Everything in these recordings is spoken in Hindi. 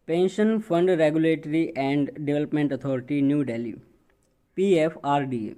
Pension fund regulatory and development authority new Delhi PFRDA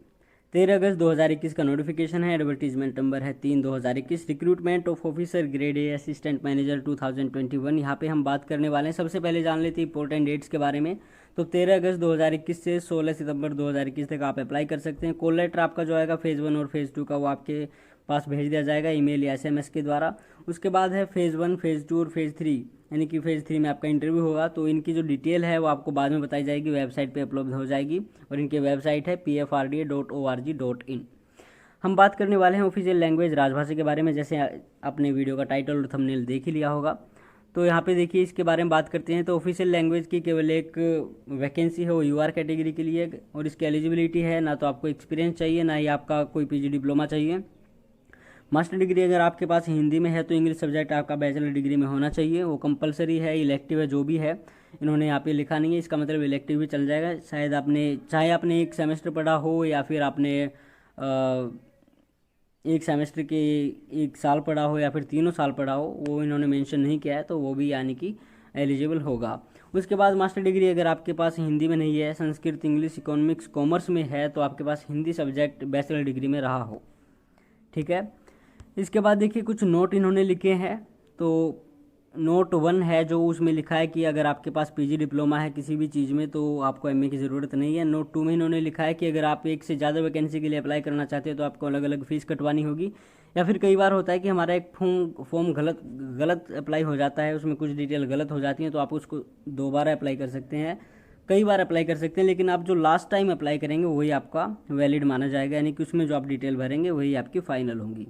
13 अगस्त 2021 का नोटिफिकेशन है। एडवर्टीजमेंट नंबर है 3/2021। Recruitment of officer grade A assistant manager 2021। यहाँ पे हम बात करने वाले हैं। सबसे पहले जान लेते हैं इंपॉर्टेंट डेट्स के बारे में। तो 13 अगस्त 2021 से 16 सितंबर 2021 तक आप अप्लाई कर सकते हैं। कॉल लेटर आपका जो आएगा फेज़ 1 और फेज़ 2 का वो आपके पास भेज दिया जाएगा ईमेल या SMS के द्वारा। उसके बाद है फेज़ 1, फेज़ 2 और फेज़ 3, यानी कि फेज़ 3 में आपका इंटरव्यू होगा। तो इनकी जो डिटेल है वो आपको बाद में बताई जाएगी, वेबसाइट पे अपलोड हो जाएगी। और इनकी वेबसाइट है pfrda.org.in। हम बात करने वाले हैं ऑफिशियल लैंग्वेज राजभाषा के बारे में। जैसे आपने वीडियो का टाइटल और थंबनेल देख ही लिया होगा। तो यहाँ पे देखिए इसके बारे में बात करते हैं। तो ऑफिशियल लैंग्वेज की केवल एक वैकेंसी है, वो UR कैटेगरी के लिए। और इसकी एलिजिबिलिटी है, ना तो आपको एक्सपीरियंस चाहिए, ना ही आपका कोई PG डिप्लोमा चाहिए। मास्टर डिग्री अगर आपके पास हिंदी में है तो इंग्लिश सब्जेक्ट आपका बैचलर डिग्री में होना चाहिए। वो कंपलसरी है, इलेक्टिव है, जो भी है इन्होंने यहाँ पे लिखा नहीं है। इसका मतलब इलेक्टिव भी चल जाएगा। शायद चाहे आपने एक सेमेस्टर पढ़ा हो या फिर आपने एक सेमेस्टर के 1 साल पढ़ा हो या फिर 3 साल पढ़ा हो, वो इन्होंने मेंशन नहीं किया है, तो वो भी यानी कि एलिजिबल होगा। उसके बाद मास्टर डिग्री अगर आपके पास हिंदी में नहीं है, संस्कृत, इंग्लिश, इकोनॉमिक्स, कॉमर्स में है, तो आपके पास हिंदी सब्जेक्ट बैचलर डिग्री में रहा हो। ठीक है। इसके बाद देखिए कुछ नोट इन्होंने लिखे हैं। तो नोट 1 है जो उसमें लिखा है कि अगर आपके पास PG डिप्लोमा है किसी भी चीज़ में तो आपको MA की ज़रूरत नहीं है। नोट 2 में इन्होंने लिखा है कि अगर आप एक से ज़्यादा वैकेंसी के लिए अप्लाई करना चाहते हो तो आपको अलग अलग फ़ीस कटवानी होगी। या फिर कई बार होता है कि हमारा एक फॉर्म गलत अप्लाई हो जाता है, उसमें कुछ डिटेल गलत हो जाती हैं, तो आप उसको दोबारा अप्लाई कर सकते हैं, कई बार अप्लाई कर सकते हैं। लेकिन आप जो लास्ट टाइम अप्लाई करेंगे वही आपका वैलिड माना जाएगा, यानी कि उसमें जो आप डिटेल भरेंगे वही आपकी फ़ाइनल होंगी।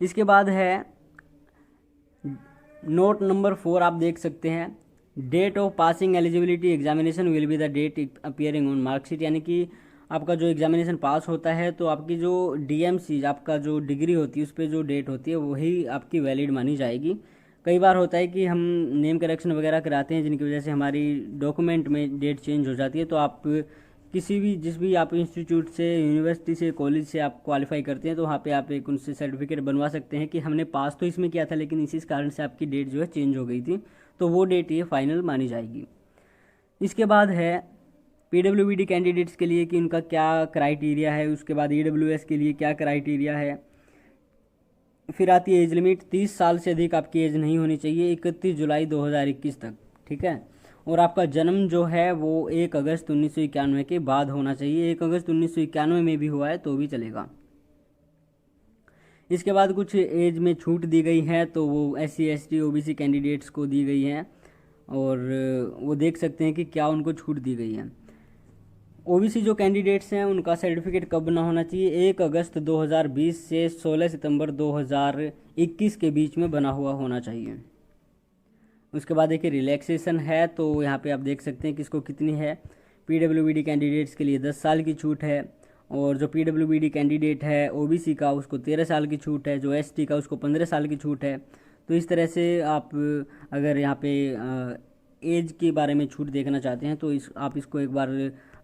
इसके बाद है नोट नंबर 4, आप देख सकते हैं। Date of passing eligibility examination will be the date appearing on marksheet, यानी कि आपका जो एग्जामिनेशन पास होता है तो आपकी जो DMC आपका जो डिग्री होती है उस पर जो डेट होती है वही आपकी वैलिड मानी जाएगी। कई बार होता है कि हम नेम करेक्शन वगैरह कराते हैं जिनकी वजह से हमारी डॉक्यूमेंट में डेट चेंज हो जाती है। तो आप जिस भी आप इंस्टीट्यूट से, यूनिवर्सिटी से, कॉलेज से आप क्वालिफाई करते हैं तो वहाँ पे आप एक उनसे सर्टिफिकेट बनवा सकते हैं कि हमने पास तो इसमें किया था लेकिन इसी कारण से आपकी डेट जो है चेंज हो गई थी, तो वो डेट ये फाइनल मानी जाएगी। इसके बाद है PWBD कैंडिडेट्स के लिए कि उनका क्या क्राइटेरिया है। उसके बाद EWS के लिए क्या क्राइटेरिया है। फिर आती है एज लिमिट, 30 साल से अधिक आपकी एज नहीं होनी चाहिए 31 जुलाई 2021 तक। ठीक है। और आपका जन्म जो है वो 1 अगस्त 1991 के बाद होना चाहिए। 1 अगस्त 1991 में भी हुआ है तो भी चलेगा। इसके बाद कुछ एज में छूट दी गई है, तो वो SC ST OBC कैंडिडेट्स को दी गई है। और वो देख सकते हैं कि क्या उनको छूट दी गई है। OBC जो कैंडिडेट्स हैं उनका सर्टिफिकेट कब बना होना चाहिए, 1 अगस्त 2020 से 16 सितंबर 2021 के बीच में बना हुआ होना चाहिए। उसके बाद देखिए रिलैक्सेशन है, तो यहाँ पे आप देख सकते हैं किसको कितनी है। PWBD कैंडिडेट्स के लिए 10 साल की छूट है, और जो PWBD कैंडिडेट है OBC का उसको 13 साल की छूट है, जो ST का उसको 15 साल की छूट है। तो इस तरह से आप अगर यहाँ पे एज के बारे में छूट देखना चाहते हैं तो आप इसको एक बार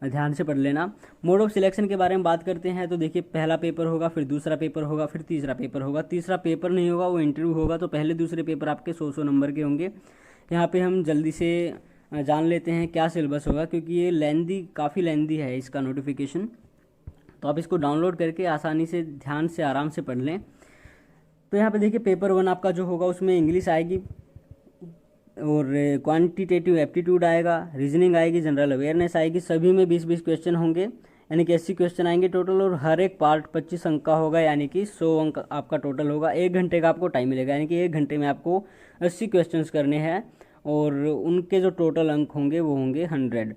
ध्यान से पढ़ लेना। मोड ऑफ सिलेक्शन के बारे में बात करते हैं तो देखिए पहला पेपर होगा, फिर दूसरा पेपर होगा, फिर तीसरा पेपर होगा। तीसरा पेपर नहीं होगा, वो इंटरव्यू होगा। तो पहले दूसरे पेपर आपके 100 नंबर के होंगे। यहाँ पे हम जल्दी से जान लेते हैं क्या सिलेबस होगा, क्योंकि ये काफ़ी लेंदी है इसका नोटिफिकेशन। तो आप इसको डाउनलोड करके आसानी से ध्यान से आराम से पढ़ लें। तो यहाँ पे देखिए पेपर 1 आपका जो होगा उसमें इंग्लिश आएगी, और क्वांटिटेटिव एप्टीट्यूड आएगा, रीजनिंग आएगी, जनरल अवेयरनेस आएगी। सभी में 20-20 क्वेश्चन होंगे, यानी कि 80 क्वेश्चन आएंगे टोटल। और हर एक पार्ट 25 अंक का होगा, यानी कि 100 अंक आपका टोटल होगा। 1 घंटे का आपको टाइम मिलेगा, यानी कि 1 घंटे में आपको 80 क्वेश्चन करने हैं, और उनके जो टोटल अंक होंगे वो होंगे 100।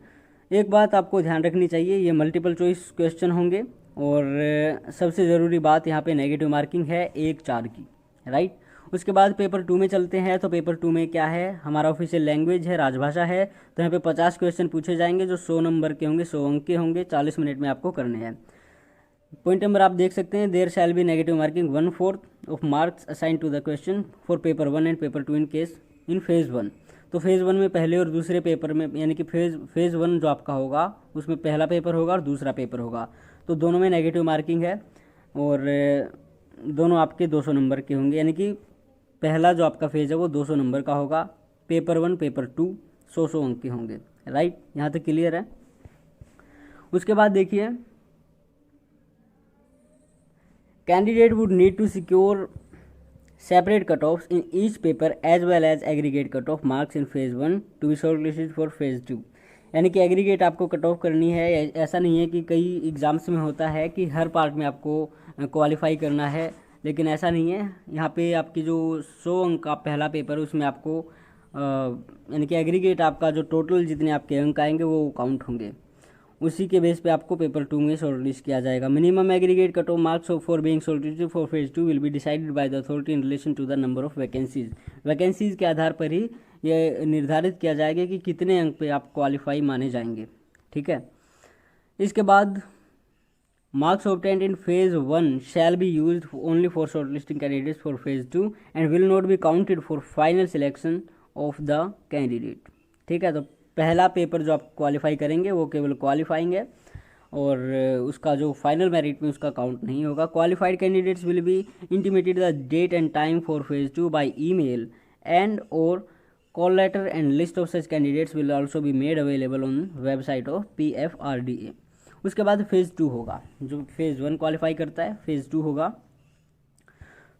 एक बात आपको ध्यान रखनी चाहिए, ये मल्टीपल चॉइस क्वेश्चन होंगे। और सबसे ज़रूरी बात यहाँ पे नेगेटिव मार्किंग है 1-4 की, राइट। उसके बाद पेपर 2 में चलते हैं। तो पेपर 2 में क्या है, हमारा ऑफिशियल लैंग्वेज है, राजभाषा है। तो यहाँ पे 50 क्वेश्चन पूछे जाएंगे जो 100 नंबर के होंगे, 100 अंक के होंगे, 40 मिनट में आपको करने हैं। पॉइंट नंबर आप देख सकते हैं, there shall be negative marking 1/4 of marks assign to the question for paper 1 and paper 2 in case in phase 1। तो फेज़ 1 में पहले और दूसरे पेपर में, यानी कि फेज़ 1 जो आपका होगा उसमें पहला पेपर होगा और दूसरा पेपर होगा, तो दोनों में नेगेटिव मार्किंग है। और दोनों आपके 200 नंबर के होंगे, यानी कि पहला जो आपका फेज़ है वो 200 नंबर का होगा, पेपर 1 पेपर 2 100 अंक के होंगे। राइट, यहाँ तक क्लियर है। उसके बाद देखिए, candidate would need to secure separate cutoffs in each paper as well as aggregate cutoff marks in phase 1 to be shortlisted for phase 2। यानी कि एग्रीगेट आपको कट ऑफ करनी है। ऐसा नहीं है कि कई एग्ज़ाम्स में होता है कि हर पार्ट में आपको क्वालिफाई करना है, लेकिन ऐसा नहीं है। यहाँ पे आपकी जो 100 अंक का पहला पेपर उसमें आपको यानी कि एग्रीगेट आपका जो टोटल जितने आपके अंक आएंगे वो काउंट होंगे, उसी के बेस पे आपको पेपर 2 में शॉर्टलिस्ट किया जाएगा। Minimum aggregate cut off marks for being shortlisted for phase 2 will be decided by the authority in relation to the number of vacancies. Vacancies के आधार पर ही ये निर्धारित किया जाएगा कि कितने अंक पे आप क्वालिफाई माने जाएंगे। ठीक है, इसके बाद marks obtained in phase 1 shall be used only for shortlisting candidates for phase 2 and will not be counted for final selection of the candidate. ठीक है, तो पहला पेपर जो आप क्वालिफाई करेंगे वो केवल क्वालिफाइंग है और उसका जो फाइनल मेरिट में उसका काउंट नहीं होगा। Qualified candidates will be intimated the date and time for phase 2 by email and or call letter and list of such candidates will also be made available on website of PFRDA। उसके बाद फेज़ 2 होगा। जो फेज़ 1 क्वालिफाई करता है फेज़ 2 होगा।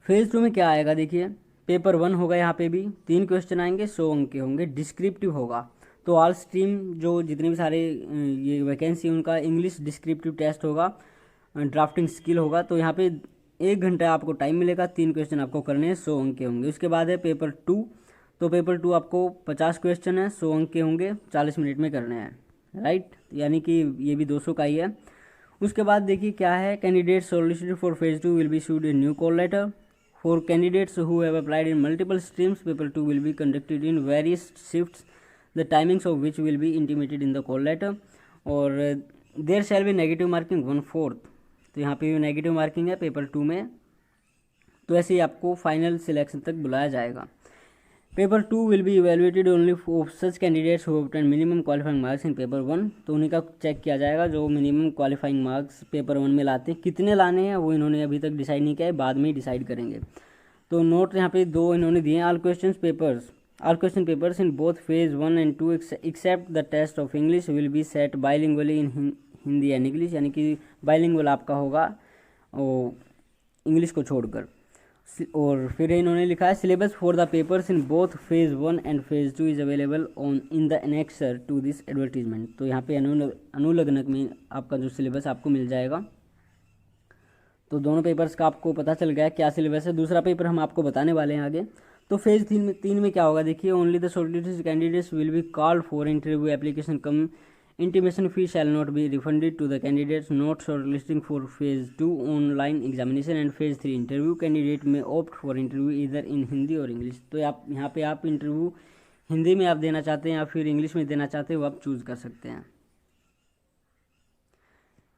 फेज़ 2 में क्या आएगा देखिए, पेपर 1 होगा, यहाँ पे भी 3 क्वेश्चन आएंगे, 100 अंक के होंगे। डिस्क्रिप्टिव होगा, तो ऑल स्ट्रीम जो जितने भी सारे ये वैकेंसी उनका इंग्लिश डिस्क्रिप्टिव टेस्ट होगा, ड्राफ्टिंग स्किल होगा। तो यहाँ पे 1 घंटा आपको टाइम मिलेगा, 3 क्वेश्चन आपको करने हैं, 100 अंक के होंगे। उसके बाद है पेपर 2, तो पेपर 2 आपको 50 क्वेश्चन है, 100 अंक के होंगे, 40 मिनट में करने हैं। राइट, यानी कि ये भी 200 का ही है। उसके बाद देखिए क्या है, candidate solicited for phase 2 will be issued a new call letter for candidates who have applied in multiple streams. Paper 2 will be conducted in various shifts the timings of which will be intimated in the call letter और there shall be negative marking 1/4। तो यहाँ पे भी नेगेटिव मार्किंग है पेपर 2 में। तो ऐसे ही आपको फाइनल सिलेक्शन तक बुलाया जाएगा। Paper 2 will B evaluated only for such candidates who obtain minimum qualifying marks in paper 1। तो उन्हीं का चेक किया जाएगा जो मिनिमम क्वालिफाइंग मार्क्स पेपर 1 में लाते हैं। कितने लाने हैं वो इन्होंने अभी तक डिसाइड नहीं किया है, बाद में ही डिसाइड करेंगे। तो नोट यहाँ पे 2 इन्होंने दिए हैं। All question papers in both phase 1 and 2 except the test of English will be set bilingually in Hindi and English, यानी कि बाइलिंगुअल आपका होगा और इंग्लिश को छोड़कर। और फिर इन्होंने लिखा है syllabus for the papers in both phase 1 and phase 2 is available on in the annexure to this advertisement. तो यहाँ पे अनुलग्नक में आपका जो सिलेबस आपको मिल जाएगा। तो दोनों पेपर्स का आपको पता चल गया क्या सिलेबस है। दूसरा पेपर हम आपको बताने वाले हैं आगे। तो फेज 3 में क्या होगा देखिए, only the shortlisted candidates will be called for interview application cum intimation fee shall not be refunded to the candidates not shortlisting for phase 2 online examination and phase 3 interview. Candidate में opt for interview either in Hindi और इंग्लिश। तो आप यहाँ पे आप इंटरव्यू हिंदी में आप देना चाहते हैं या फिर इंग्लिश में देना चाहते हैं वो आप चूज़ कर सकते हैं।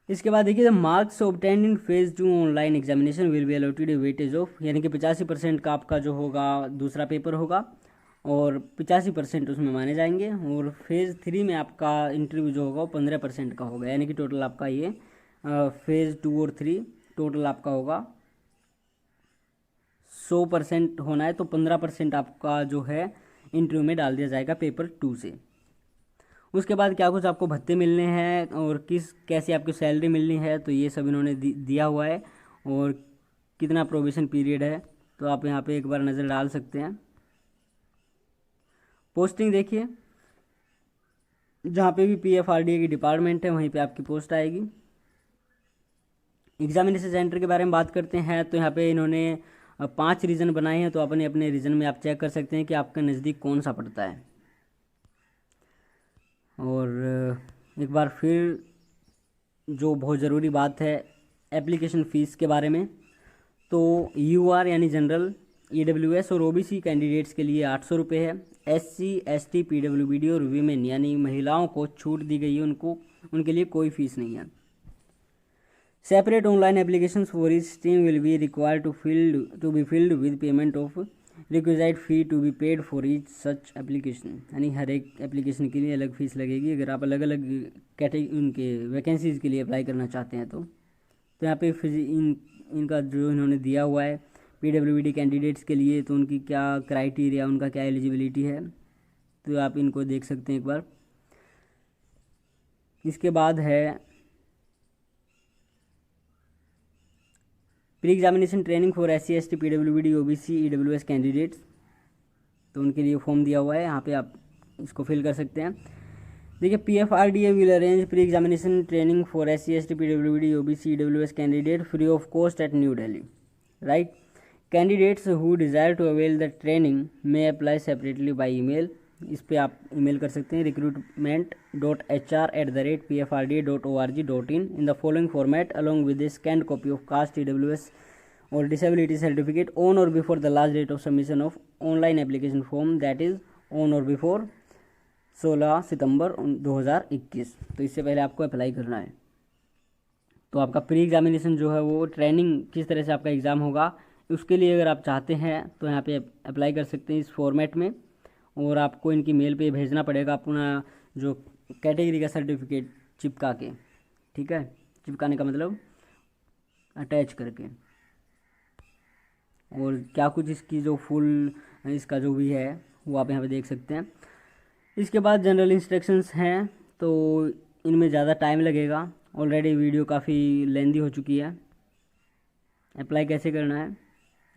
इसके बाद देखिए the marks obtained in phase 2 online examination will be allotted A weightage of, यानी कि 85% का आपका जो होगा दूसरा पेपर होगा और 85% उसमें माने जाएंगे। और फेज़ 3 में आपका इंटरव्यू जो होगा वो 15% का होगा, यानी कि टोटल आपका ये फेज़ 2 और 3 टोटल आपका होगा 100% होना है। तो 15% आपका जो है इंटरव्यू में डाल दिया जाएगा पेपर 2 से। उसके बाद क्या कुछ आपको भत्ते मिलने हैं और कैसी आपकी सैलरी मिलनी है, तो ये सब इन्होंने दिया हुआ है और कितना प्रोबेशन पीरियड है, तो आप यहाँ पे एक बार नज़र डाल सकते हैं। पोस्टिंग देखिए, जहाँ पे भी PFRDA की डिपार्टमेंट है वहीं पे आपकी पोस्ट आएगी। एग्जामिनेशन सेंटर के बारे में बात करते हैं तो यहाँ पे इन्होंने 5 रीजन बनाए हैं, तो अपने अपने रीजन में आप चेक कर सकते हैं कि आपका नज़दीक कौन सा पड़ता है। और एक बार फिर जो बहुत ज़रूरी बात है एप्लीकेशन फ़ीस के बारे में, तो UR यानी जनरल, EWS और OBC कैंडिडेट्स के लिए 800 रुपये है। SC ST PWBD और वीमेन यानी महिलाओं को छूट दी गई है, उनके लिए कोई फीस नहीं है। Separate online application for each stream will be required to be filled with payment of requisite fee to be paid for each such application, यानी हर एक एप्लीकेशन के लिए अलग फ़ीस लगेगी अगर आप अलग अलग कैटेगरी उनके वैकेंसीज़ के लिए अप्लाई करना चाहते हैं। तो यहाँ पे इनका जो इन्होंने दिया हुआ है PWBD कैंडिडेट्स के लिए, तो उनकी क्या क्राइटेरिया, उनका क्या एलिजिबिलिटी है तो आप इनको देख सकते हैं एक बार। इसके बाद है pre examination training for SC ST PWD OBC EWS candidates, तो उनके लिए फॉर्म दिया हुआ है, यहाँ पे आप इसको फिल कर सकते हैं। देखिए PFRDA will arrange pre examination training for SC ST PWD OBC EWS candidate free of cost at new Delhi, right. Candidates who desire to avail the training may apply separately by email, इस पर आप ईमेल कर सकते हैं recruitment.hr@pfrda.org.in in the following format along with scanned copy of caste EWS और disability certificate on or before the last date of submission of online application form that is on or before 16 सितंबर 2021। तो इससे पहले आपको अप्लाई करना है। तो आपका प्री एग्जामिनेशन जो है वो ट्रेनिंग किस तरह से आपका एग्ज़ाम होगा, उसके लिए अगर आप चाहते हैं तो यहाँ पे अप्लाई कर सकते हैं इस फॉर्मेट में, और आपको इनकी मेल पे भेजना पड़ेगा अपना जो कैटेगरी का सर्टिफिकेट चिपका के, ठीक है। चिपकाने का मतलब अटैच करके, और क्या कुछ इसकी जो फुल इसका जो भी है वो आप यहाँ पे देख सकते हैं। इसके बाद जनरल इंस्ट्रक्शंस हैं, तो इनमें ज़्यादा टाइम लगेगा, ऑलरेडी वीडियो काफ़ी लेंदी हो चुकी है। अप्लाई कैसे करना है,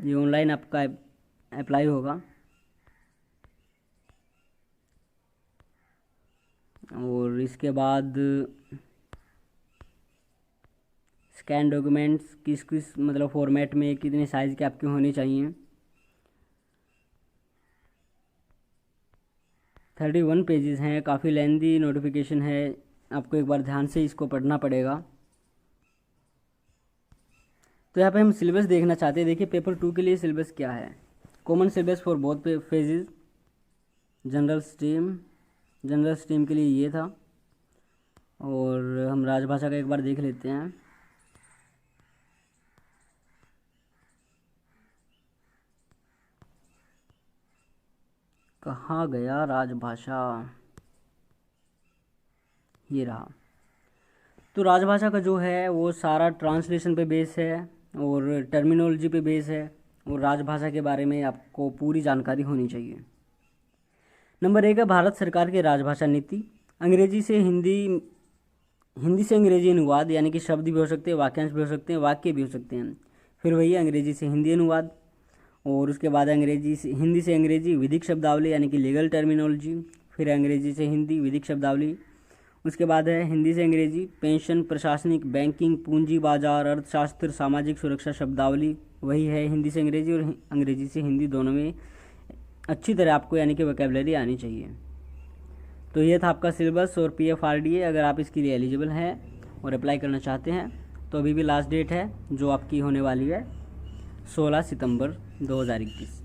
ये ऑनलाइन आपका अप्लाई होगा, और इसके बाद स्कैन डॉक्यूमेंट्स किस किस मतलब फॉर्मेट में कितने साइज़ के आपके होने चाहिए। 31 पेजेस हैं, काफ़ी लेंदी नोटिफिकेशन है, आपको एक बार ध्यान से इसको पढ़ना पड़ेगा। तो यहाँ पे हम सिलेबस देखना चाहते हैं। देखिए पेपर 2 के लिए सिलेबस क्या है। Common syllabus for both phases. General stream के लिए ये था, और हम राजभाषा का एक बार देख लेते हैं। कहाँ गया राजभाषा, ये रहा। तो राजभाषा का जो है वो सारा ट्रांसलेशन पे बेस है और टर्मिनोलॉजी पे बेस है, और राजभाषा के बारे में आपको पूरी जानकारी होनी चाहिए। नंबर 1 है भारत सरकार की राजभाषा नीति। अंग्रेजी से हिंदी से अंग्रेजी अनुवाद, यानी कि शब्द भी हो सकते हैं, वाक्यांश भी हो सकते हैं, वाक्य भी हो सकते हैं। फिर वही अंग्रेजी से हिंदी अनुवाद, और उसके बाद हिंदी से अंग्रेजी विधिक शब्दावली यानी कि लीगल टर्मिनोलॉजी। फिर अंग्रेजी से हिंदी विधिक शब्दावली। उसके बाद है हिंदी से अंग्रेजी पेंशन, प्रशासनिक, बैंकिंग, पूंजी बाजार, अर्थशास्त्र, सामाजिक सुरक्षा शब्दावली, वही है हिंदी से अंग्रेजी। और अंग्रेजी से हिंदी दोनों में अच्छी तरह आपको यानी कि वोकैबुलरी आनी चाहिए। तो ये था आपका सिलेबस और PFRDA। अगर आप इसके लिए एलिजिबल हैं और अप्लाई करना चाहते हैं तो अभी भी लास्ट डेट है जो आपकी होने वाली है 16 सितंबर 2021।